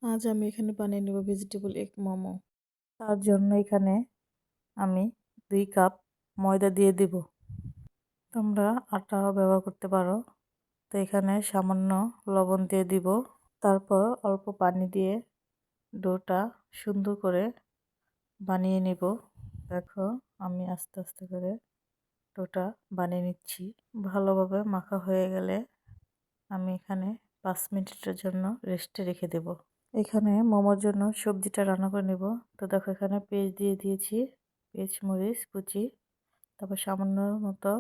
আজ আমি এখানে বানিয়ে নেব ভেজিটেবল এগ মোমো। তার জন্য এখানে আমি 2 কাপ ময়দা দিয়ে দেব। তোমরা আটাও ব্যবহার করতে পারো। তো এখানে সামান্য লবণ দিয়ে দিব। তারপর অল্প পানি দিয়ে ডোটা সুন্দর করে বানিয়ে নেব। দেখো আমি আস্তে আস্তে করে ডোটা বানিয়ে নিচ্ছি। ভালোভাবে মাখা হয়ে গেলে আমি এখানে 5 মিনিটের জন্য রেস্টে রেখে দেব। এখানে মোমোর জন্য সবজিটা রান্না করে নেব। তো দেখো এখানে পেঁয়াজ দিয়ে দিয়েছি, পেঁয়াজ মরিচ কুচি, তারপর সামান্য মতো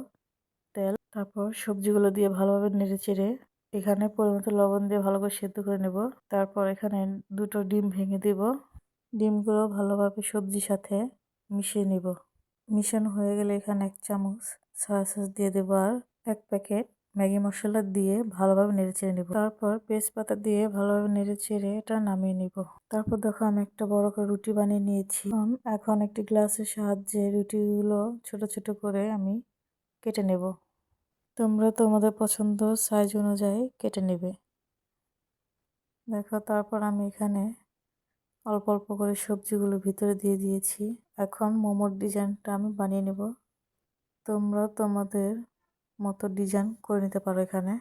তেল, তারপর সবজিগুলো দিয়ে ভালোভাবে নেড়েচেড়ে এখানে পরিমতো লবণ দিয়ে ভালো করে সেদ্ধ করে নেব। তারপর এখানে 2টো ডিম ভেঙে দিব। ডিমগুলো ভালোভাবে সবজির সাথে মিশিয়ে নিব। মিশানো হয়ে গেলে এখানে 1 চামচ সয়া সস দিয়ে দেবো আর 1 প্যাকেট ম্যাগি মশলা দিয়ে ভালোভাবে নেড়েচেড়ে নিব। তারপর তেজপাতা দিয়ে ভালোভাবে নেড়েচেড়ে এটা নামিয়ে নিব। তারপর দেখো আমি একটা বড় করে রুটি বানিয়ে নিয়েছি। এখন একটি গ্লাসের সাহায্যে রুটিগুলো ছোট ছোট করে আমি কেটে নেব। তোমরা তোমাদের পছন্দ সাইজ অনুযায়ী কেটে নেবে। দেখো তারপর আমি এখানে অল্প অল্প করে সবজিগুলো ভিতরে দিয়ে দিয়েছি। এখন মোমোর ডিজাইনটা আমি বানিয়ে নেব। তোমরা তোমাদের মতো ডিজাইন করে নিতে পারো এখানে।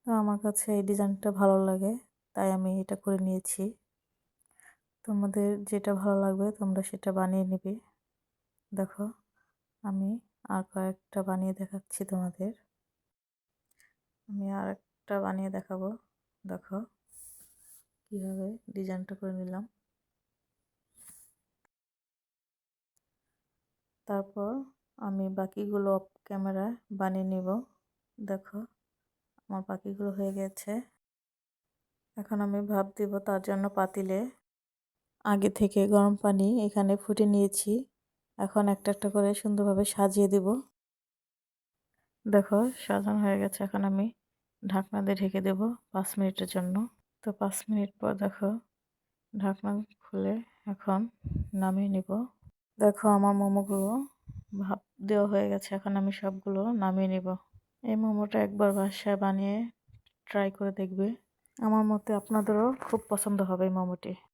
তো আমার কাছে এই ডিজাইনটা ভালো লাগে, তাই আমি এটা করে নিয়েছি। তোমাদের যেটা ভালো লাগবে তোমরা সেটা বানিয়ে নেবে। দেখো আমি আর কয়েকটা বানিয়ে দেখাচ্ছি তোমাদের। আমি আর একটা বানিয়ে দেখাবো। দেখো কিভাবে ডিজাইনটা করে নিলাম। তারপর আমি বাকিগুলো অফ ক্যামেরায় বানিয়ে নিব। দেখো আমার বাকিগুলো হয়ে গেছে। এখন আমি ভাপ দিব, তার জন্য পাতিলে আগে থেকে গরম পানি এখানে ফুটে নিয়েছি। এখন একটা একটা করে সুন্দরভাবে সাজিয়ে দিব। দেখো সাজানো হয়ে গেছে। এখন আমি ঢাকনা দিয়ে ঢেকে দেব 5 মিনিটের জন্য। তো 5 মিনিট পর দেখো ঢাকনা খুলে এখন নামিয়ে নিব। দেখো আমার মোমোগুলো ভাপ দেওয়া হয়ে গেছে। এখন আমি সবগুলো নামিয়ে নিব। এই মোমোটা একবার বাসায় বানিয়ে ট্রাই করে দেখবে। আমার মতে আপনাদেরও খুব পছন্দ হবে এই মোমোটি।